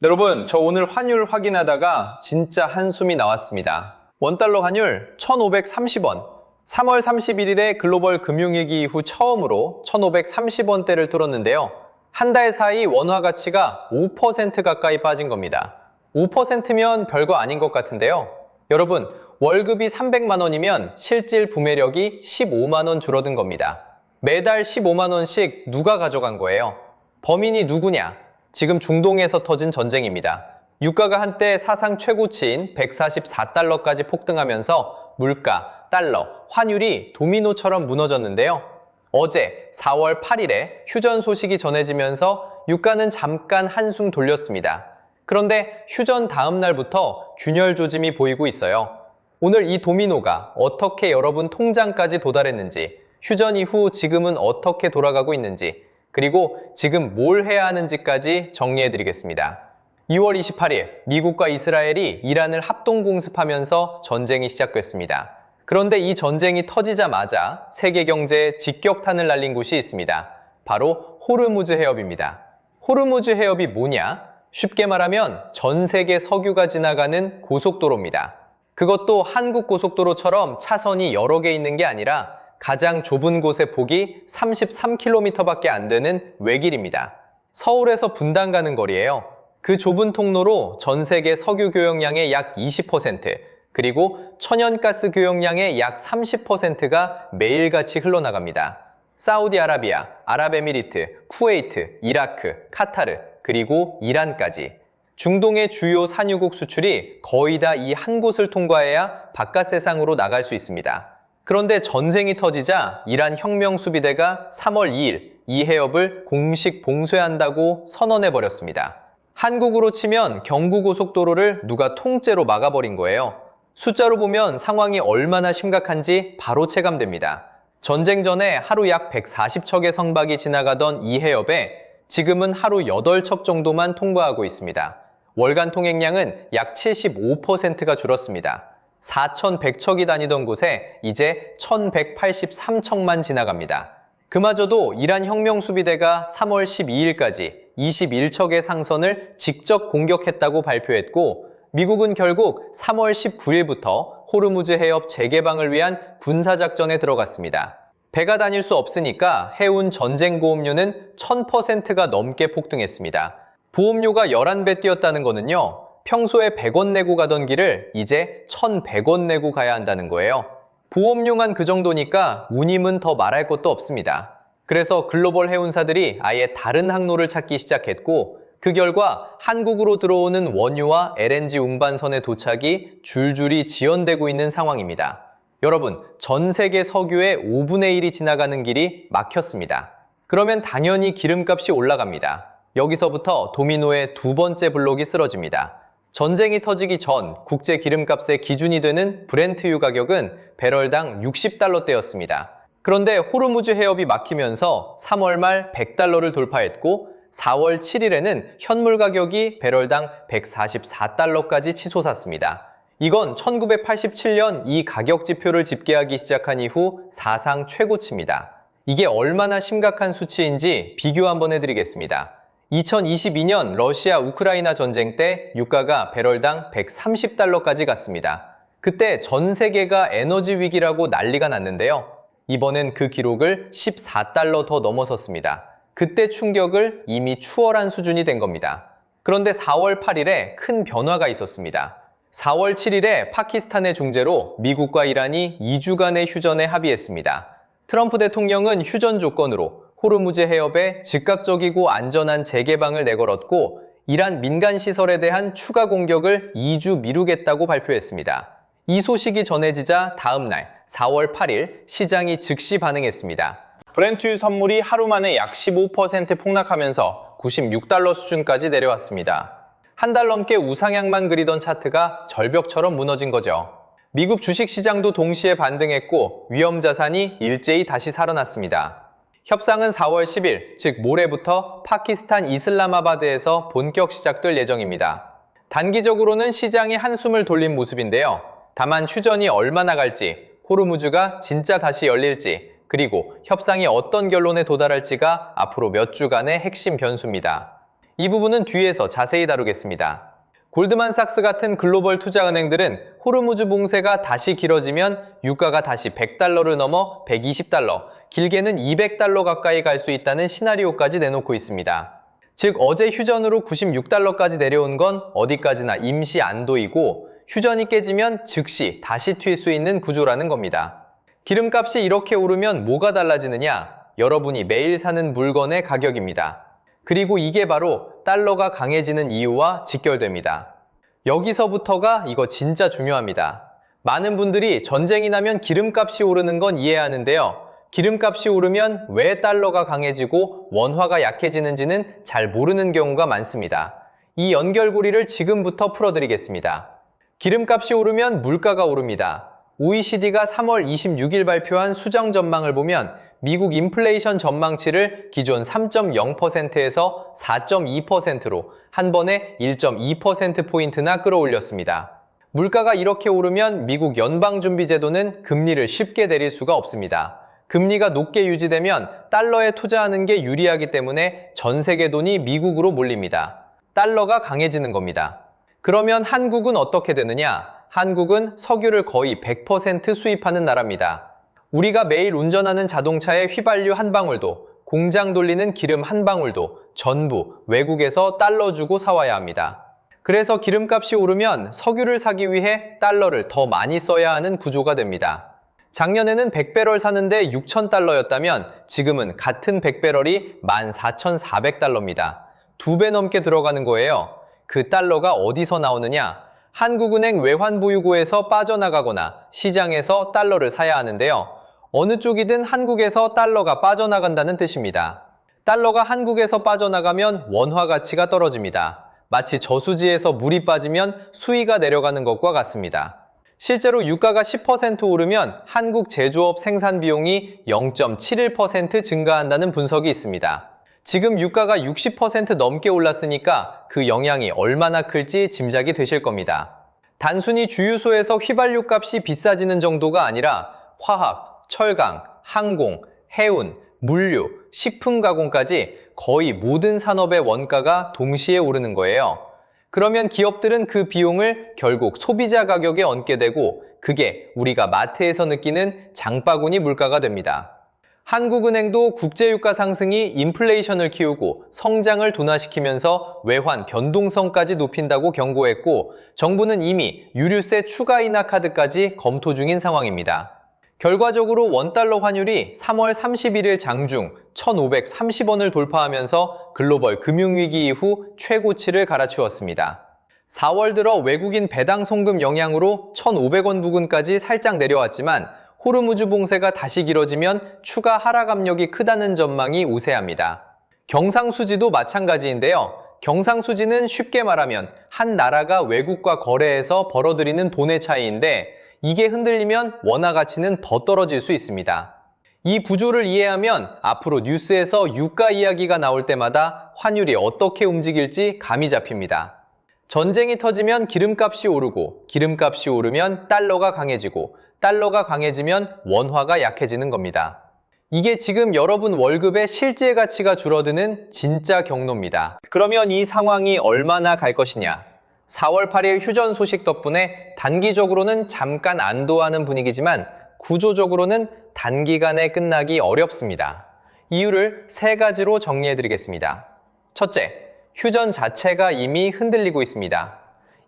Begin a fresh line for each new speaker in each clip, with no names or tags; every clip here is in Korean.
여러분, 저 오늘 환율 확인하다가 진짜 한숨이 나왔습니다. 원달러 환율 1,530원. 3월 31일에 글로벌 금융위기 이후 처음으로 1,530원대를 뚫었는데요. 한 달 사이 원화 가치가 5% 가까이 빠진 겁니다. 5%면 별거 아닌 것 같은데요. 여러분, 월급이 300만 원이면 실질 구매력이 15만 원 줄어든 겁니다. 매달 15만 원씩 누가 가져간 거예요? 범인이 누구냐? 지금 중동에서 터진 전쟁입니다. 유가가 한때 사상 최고치인 144달러까지 폭등하면서 물가, 달러, 환율이 도미노처럼 무너졌는데요. 어제 4월 8일에 휴전 소식이 전해지면서 유가는 잠깐 한숨 돌렸습니다. 그런데 휴전 다음 날부터 균열 조짐이 보이고 있어요. 오늘 이 도미노가 어떻게 여러분 통장까지 도달했는지, 휴전 이후 지금은 어떻게 돌아가고 있는지, 그리고 지금 뭘 해야 하는지까지 정리해드리겠습니다. 2월 28일, 미국과 이스라엘이 이란을 합동공습하면서 전쟁이 시작됐습니다. 그런데 이 전쟁이 터지자마자 세계 경제에 직격탄을 날린 곳이 있습니다. 바로 호르무즈 해협입니다. 호르무즈 해협이 뭐냐? 쉽게 말하면 전 세계 석유가 지나가는 고속도로입니다. 그것도 한국 고속도로처럼 차선이 여러 개 있는 게 아니라 가장 좁은 곳의 폭이 33km밖에 안 되는 외길입니다. 서울에서 분당 가는 거리예요. 그 좁은 통로로 전 세계 석유 교역량의 약 20%, 그리고 천연가스 교역량의 약 30%가 매일같이 흘러나갑니다. 사우디아라비아, 아랍에미리트, 쿠웨이트, 이라크, 카타르, 그리고 이란까지. 중동의 주요 산유국 수출이 거의 다 이 한 곳을 통과해야 바깥 세상으로 나갈 수 있습니다. 그런데 전쟁이 터지자 이란 혁명수비대가 3월 2일 이 해협을 공식 봉쇄한다고 선언해버렸습니다. 한국으로 치면 경부고속도로를 누가 통째로 막아버린 거예요. 숫자로 보면 상황이 얼마나 심각한지 바로 체감됩니다. 전쟁 전에 하루 약 140척의 선박이 지나가던 이 해협에 지금은 하루 8척 정도만 통과하고 있습니다. 월간 통행량은 약 75%가 줄었습니다. 4,100척이 다니던 곳에 이제 1,183척만 지나갑니다. 그마저도 이란 혁명수비대가 3월 12일까지 21척의 상선을 직접 공격했다고 발표했고, 미국은 결국 3월 19일부터 호르무즈 해협 재개방을 위한 군사작전에 들어갔습니다. 배가 다닐 수 없으니까 해운 전쟁보험료는 1000%가 넘게 폭등했습니다. 보험료가 11배 뛰었다는 거는요, 평소에 100원 내고 가던 길을 이제 1100원 내고 가야 한다는 거예요. 보험료만 그 정도니까 운임은 더 말할 것도 없습니다. 그래서 글로벌 해운사들이 아예 다른 항로를 찾기 시작했고, 그 결과 한국으로 들어오는 원유와 LNG 운반선의 도착이 줄줄이 지연되고 있는 상황입니다. 여러분, 전 세계 석유의 5분의 1이 지나가는 길이 막혔습니다. 그러면 당연히 기름값이 올라갑니다. 여기서부터 도미노의 두 번째 블록이 쓰러집니다. 전쟁이 터지기 전 국제 기름값의 기준이 되는 브렌트유 가격은 배럴당 60달러대였습니다. 그런데 호르무즈 해협이 막히면서 3월 말 100달러를 돌파했고, 4월 7일에는 현물 가격이 배럴당 144달러까지 치솟았습니다. 이건 1987년 이 가격 지표를 집계하기 시작한 이후 사상 최고치입니다. 이게 얼마나 심각한 수치인지 비교 한번 해드리겠습니다. 2022년 러시아 우크라이나 전쟁 때 유가가 배럴당 130달러까지 갔습니다. 그때 전 세계가 에너지 위기라고 난리가 났는데요. 이번엔 그 기록을 14달러 더 넘어섰습니다. 그때 충격을 이미 추월한 수준이 된 겁니다. 그런데 4월 8일에 큰 변화가 있었습니다. 4월 7일에 파키스탄의 중재로 미국과 이란이 2주간의 휴전에 합의했습니다. 트럼프 대통령은 휴전 조건으로 호르무즈 해협에 즉각적이고 안전한 재개방을 내걸었고, 이란 민간시설에 대한 추가 공격을 2주 미루겠다고 발표했습니다. 이 소식이 전해지자 다음 날 4월 8일 시장이 즉시 반응했습니다. 브렌트유 선물이 하루 만에 약 15% 폭락하면서 96달러 수준까지 내려왔습니다. 한 달 넘게 우상향만 그리던 차트가 절벽처럼 무너진 거죠. 미국 주식시장도 동시에 반등했고 위험자산이 일제히 다시 살아났습니다. 협상은 4월 10일, 즉 모레부터 파키스탄 이슬라마바드에서 본격 시작될 예정입니다. 단기적으로는 시장이 한숨을 돌린 모습인데요. 다만 휴전이 얼마나 갈지, 호르무즈가 진짜 다시 열릴지, 그리고 협상이 어떤 결론에 도달할지가 앞으로 몇 주간의 핵심 변수입니다. 이 부분은 뒤에서 자세히 다루겠습니다. 골드만삭스 같은 글로벌 투자은행들은 호르무즈 봉쇄가 다시 길어지면 유가가 다시 100달러를 넘어 120달러, 길게는 200달러 가까이 갈 수 있다는 시나리오까지 내놓고 있습니다. 즉 어제 휴전으로 96달러까지 내려온 건 어디까지나 임시 안도이고 휴전이 깨지면 즉시 다시 튈 수 있는 구조라는 겁니다. 기름값이 이렇게 오르면 뭐가 달라지느냐? 여러분이 매일 사는 물건의 가격입니다. 그리고 이게 바로 달러가 강해지는 이유와 직결됩니다. 여기서부터가 이거 진짜 중요합니다. 많은 분들이 전쟁이 나면 기름값이 오르는 건 이해하는데요. 기름값이 오르면 왜 달러가 강해지고 원화가 약해지는지는 잘 모르는 경우가 많습니다. 이 연결고리를 지금부터 풀어드리겠습니다. 기름값이 오르면 물가가 오릅니다. OECD가 3월 26일 발표한 수정 전망을 보면 미국 인플레이션 전망치를 기존 3.0%에서 4.2%로 한 번에 1.2%포인트나 끌어올렸습니다. 물가가 이렇게 오르면 미국 연방준비제도는 금리를 쉽게 내릴 수가 없습니다. 금리가 높게 유지되면 달러에 투자하는 게 유리하기 때문에 전 세계 돈이 미국으로 몰립니다. 달러가 강해지는 겁니다. 그러면 한국은 어떻게 되느냐? 한국은 석유를 거의 100% 수입하는 나라입니다. 우리가 매일 운전하는 자동차의 휘발유 한 방울도, 공장 돌리는 기름 한 방울도 전부 외국에서 달러 주고 사와야 합니다. 그래서 기름값이 오르면 석유를 사기 위해 달러를 더 많이 써야 하는 구조가 됩니다. 작년에는 100배럴 사는데 6,000달러였다면 지금은 같은 100배럴이 14,400달러입니다. 2배 넘게 들어가는 거예요. 그 달러가 어디서 나오느냐? 한국은행 외환보유고에서 빠져나가거나 시장에서 달러를 사야 하는데요. 어느 쪽이든 한국에서 달러가 빠져나간다는 뜻입니다. 달러가 한국에서 빠져나가면 원화 가치가 떨어집니다. 마치 저수지에서 물이 빠지면 수위가 내려가는 것과 같습니다. 실제로 유가가 10% 오르면 한국 제조업 생산 비용이 0.71% 증가한다는 분석이 있습니다. 지금 유가가 60% 넘게 올랐으니까 그 영향이 얼마나 클지 짐작이 되실 겁니다. 단순히 주유소에서 휘발유 값이 비싸지는 정도가 아니라 화학, 철강, 항공, 해운, 물류, 식품 가공까지 거의 모든 산업의 원가가 동시에 오르는 거예요. 그러면 기업들은 그 비용을 결국 소비자 가격에 얹게 되고 그게 우리가 마트에서 느끼는 장바구니 물가가 됩니다. 한국은행도 국제유가 상승이 인플레이션을 키우고 성장을 둔화시키면서 외환 변동성까지 높인다고 경고했고 정부는 이미 유류세 추가 인하 카드까지 검토 중인 상황입니다. 결과적으로 원달러 환율이 3월 31일 장중 1,530원을 돌파하면서 글로벌 금융위기 이후 최고치를 갈아치웠습니다. 4월 들어 외국인 배당 송금 영향으로 1,500원 부근까지 살짝 내려왔지만 호르무즈 봉쇄가 다시 길어지면 추가 하락 압력이 크다는 전망이 우세합니다. 경상수지도 마찬가지인데요. 경상수지는 쉽게 말하면 한 나라가 외국과 거래해서 벌어들이는 돈의 차이인데 이게 흔들리면 원화 가치는 더 떨어질 수 있습니다. 이 구조를 이해하면 앞으로 뉴스에서 유가 이야기가 나올 때마다 환율이 어떻게 움직일지 감이 잡힙니다. 전쟁이 터지면 기름값이 오르고 기름값이 오르면 달러가 강해지고 달러가 강해지면 원화가 약해지는 겁니다. 이게 지금 여러분 월급의 실제 가치가 줄어드는 진짜 경로입니다. 그러면 이 상황이 얼마나 갈 것이냐? 4월 8일 휴전 소식 덕분에 단기적으로는 잠깐 안도하는 분위기지만 구조적으로는 단기간에 끝나기 어렵습니다. 이유를 3가지로 정리해드리겠습니다. 첫째, 휴전 자체가 이미 흔들리고 있습니다.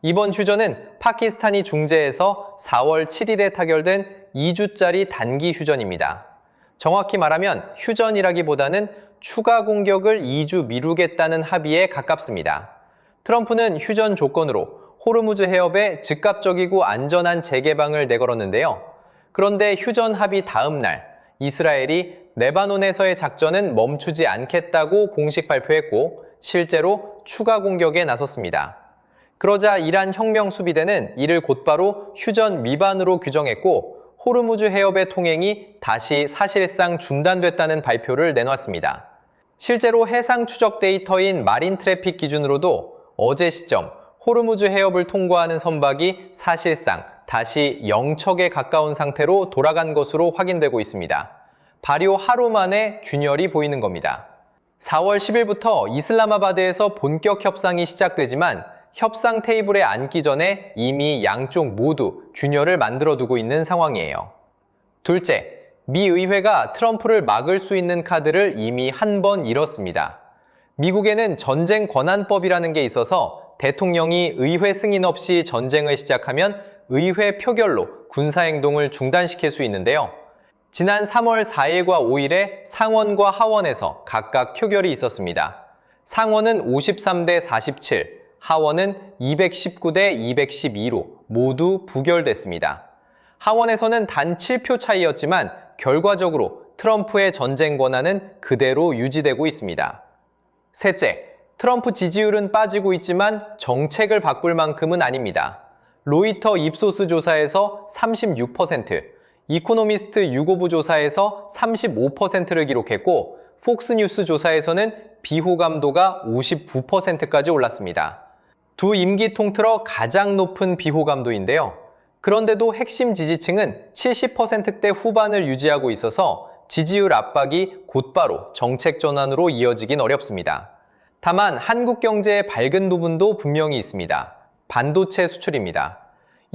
이번 휴전은 파키스탄이 중재해서 4월 7일에 타결된 2주짜리 단기 휴전입니다. 정확히 말하면 휴전이라기보다는 추가 공격을 2주 미루겠다는 합의에 가깝습니다. 트럼프는 휴전 조건으로 호르무즈 해협에 즉각적이고 안전한 재개방을 내걸었는데요. 그런데 휴전 합의 다음 날 이스라엘이 레바논에서의 작전은 멈추지 않겠다고 공식 발표했고 실제로 추가 공격에 나섰습니다. 그러자 이란 혁명수비대는 이를 곧바로 휴전 위반으로 규정했고 호르무즈 해협의 통행이 다시 사실상 중단됐다는 발표를 내놨습니다. 실제로 해상 추적 데이터인 마린 트래픽 기준으로도 어제 시점 호르무즈 해협을 통과하는 선박이 사실상 다시 0척에 가까운 상태로 돌아간 것으로 확인되고 있습니다. 발효 하루 만에 균열이 보이는 겁니다. 4월 10일부터 이슬라마바드에서 본격 협상이 시작되지만 협상 테이블에 앉기 전에 이미 양쪽 모두 균열을 만들어두고 있는 상황이에요. 둘째, 미 의회가 트럼프를 막을 수 있는 카드를 이미 한 번 잃었습니다. 미국에는 전쟁 권한법이라는 게 있어서 대통령이 의회 승인 없이 전쟁을 시작하면 의회 표결로 군사행동을 중단시킬 수 있는데요. 지난 3월 4일과 5일에 상원과 하원에서 각각 표결이 있었습니다. 상원은 53대 47, 하원은 219대 212로 모두 부결됐습니다. 하원에서는 단 7표 차이였지만 결과적으로 트럼프의 전쟁 권한은 그대로 유지되고 있습니다. 셋째, 트럼프 지지율은 빠지고 있지만 정책을 바꿀 만큼은 아닙니다. 로이터 입소스 조사에서 36%, 이코노미스트 유고부 조사에서 35%를 기록했고 폭스뉴스 조사에서는 비호감도가 59%까지 올랐습니다. 두 임기 통틀어 가장 높은 비호감도인데요. 그런데도 핵심 지지층은 70%대 후반을 유지하고 있어서 지지율 압박이 곧바로 정책 전환으로 이어지긴 어렵습니다. 다만 한국 경제의 밝은 부분도 분명히 있습니다. 반도체 수출입니다.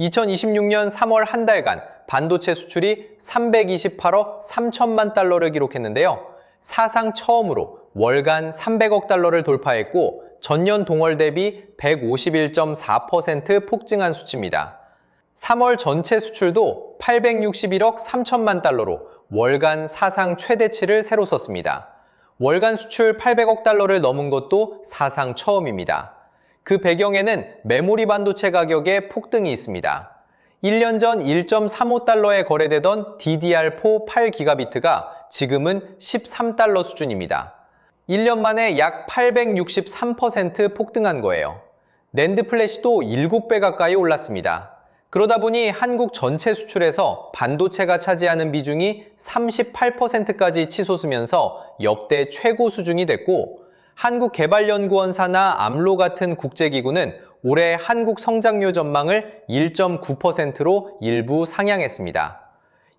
2026년 3월 한 달간 반도체 수출이 328억 3천만 달러를 기록했는데요. 사상 처음으로 월간 300억 달러를 돌파했고 전년 동월 대비 151.4% 폭증한 수치입니다. 3월 전체 수출도 861억 3천만 달러로 월간 사상 최대치를 새로 썼습니다. 월간 수출 800억 달러를 넘은 것도 사상 처음입니다. 그 배경에는 메모리 반도체 가격의 폭등이 있습니다. 1년 전 1.35달러에 거래되던 DDR4 8기가비트가 지금은 13달러 수준입니다. 1년 만에 약 863% 폭등한 거예요. 낸드 플래시도 7배 가까이 올랐습니다. 그러다 보니 한국 전체 수출에서 반도체가 차지하는 비중이 38%까지 치솟으면서 역대 최고 수준이 됐고 한국개발연구원 산하 암로 같은 국제기구는 올해 한국 성장률 전망을 1.9%로 일부 상향했습니다.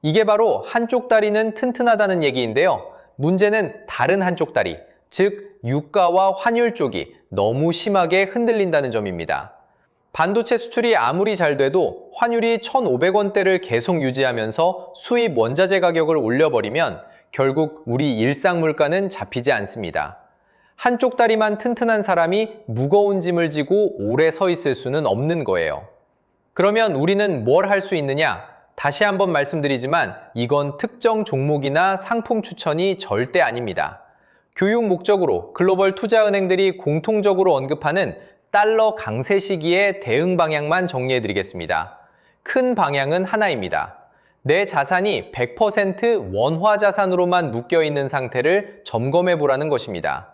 이게 바로 한쪽 다리는 튼튼하다는 얘기인데요. 문제는 다른 한쪽 다리, 즉 유가와 환율 쪽이 너무 심하게 흔들린다는 점입니다. 반도체 수출이 아무리 잘 돼도 환율이 1,500원대를 계속 유지하면서 수입 원자재 가격을 올려버리면 결국 우리 일상 물가는 잡히지 않습니다. 한쪽 다리만 튼튼한 사람이 무거운 짐을 지고 오래 서 있을 수는 없는 거예요. 그러면 우리는 뭘 할 수 있느냐? 다시 한번 말씀드리지만 이건 특정 종목이나 상품 추천이 절대 아닙니다. 교육 목적으로 글로벌 투자은행들이 공통적으로 언급하는 달러 강세 시기의 대응 방향만 정리해드리겠습니다. 큰 방향은 하나입니다. 내 자산이 100% 원화 자산으로만 묶여있는 상태를 점검해보라는 것입니다.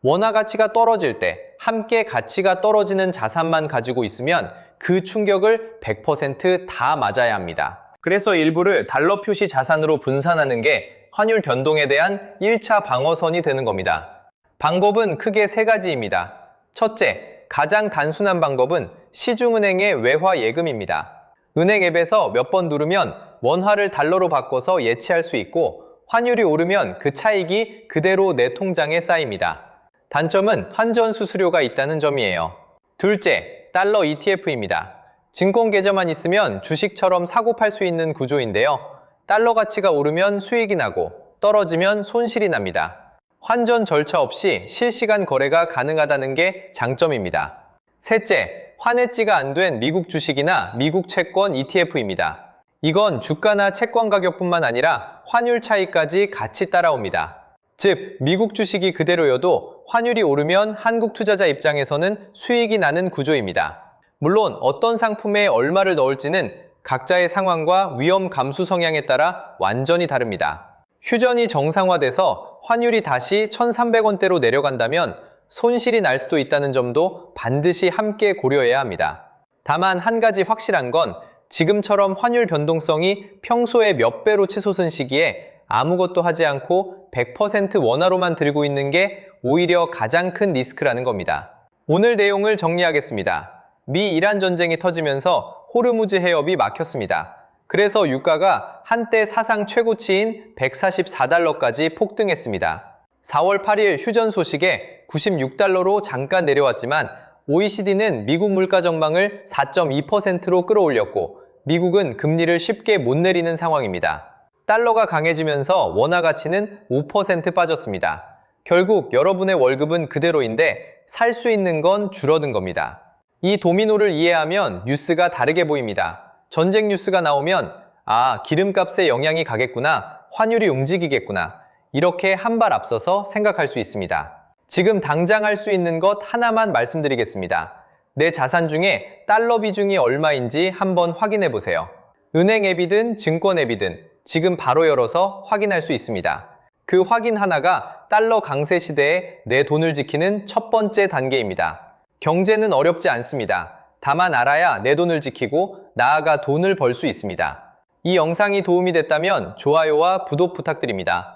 원화 가치가 떨어질 때 함께 가치가 떨어지는 자산만 가지고 있으면 그 충격을 100% 맞아야 합니다. 그래서 일부를 달러 표시 자산으로 분산하는 게 환율 변동에 대한 1차 방어선이 되는 겁니다. 방법은 크게 세 가지입니다. 첫째, 가장 단순한 방법은 시중은행의 외화 예금입니다. 은행 앱에서 몇 번 누르면 원화를 달러로 바꿔서 예치할 수 있고 환율이 오르면 그 차익이 그대로 내 통장에 쌓입니다. 단점은 환전 수수료가 있다는 점이에요. 둘째, 달러 ETF입니다. 증권 계좌만 있으면 주식처럼 사고 팔 수 있는 구조인데요. 달러 가치가 오르면 수익이 나고 떨어지면 손실이 납니다. 환전 절차 없이 실시간 거래가 가능하다는 게 장점입니다. 셋째, 환해지가 안 된 미국 주식이나 미국 채권 ETF입니다. 이건 주가나 채권 가격뿐만 아니라 환율 차이까지 같이 따라옵니다. 즉, 미국 주식이 그대로여도 환율이 오르면 한국 투자자 입장에서는 수익이 나는 구조입니다. 물론 어떤 상품에 얼마를 넣을지는 각자의 상황과 위험 감수 성향에 따라 완전히 다릅니다. 휴전이 정상화돼서 환율이 다시 1,300원대로 내려간다면 손실이 날 수도 있다는 점도 반드시 함께 고려해야 합니다. 다만 한 가지 확실한 건 지금처럼 환율 변동성이 평소에 몇 배로 치솟은 시기에 아무것도 하지 않고 100% 원화로만 들고 있는 게 오히려 가장 큰 리스크라는 겁니다. 오늘 내용을 정리하겠습니다. 미-이란 전쟁이 터지면서 호르무즈 해협이 막혔습니다. 그래서 유가가 한때 사상 최고치인 144달러까지 폭등했습니다. 4월 8일 휴전 소식에 96달러로 잠깐 내려왔지만 OECD는 미국 물가 전망을 4.2%로 끌어올렸고 미국은 금리를 쉽게 못 내리는 상황입니다. 달러가 강해지면서 원화 가치는 5% 빠졌습니다. 결국 여러분의 월급은 그대로인데 살 수 있는 건 줄어든 겁니다. 이 도미노를 이해하면 뉴스가 다르게 보입니다. 전쟁 뉴스가 나오면 기름값에 영향이 가겠구나, 환율이 움직이겠구나 이렇게 한 발 앞서서 생각할 수 있습니다. 지금 당장 할 수 있는 것 하나만 말씀드리겠습니다. 내 자산 중에 달러 비중이 얼마인지 한번 확인해 보세요. 은행 앱이든 증권 앱이든 지금 바로 열어서 확인할 수 있습니다. 그 확인 하나가 달러 강세 시대에 내 돈을 지키는 첫 번째 단계입니다. 경제는 어렵지 않습니다. 다만 알아야 내 돈을 지키고 나아가 돈을 벌 수 있습니다. 이 영상이 도움이 됐다면 좋아요와 구독 부탁드립니다.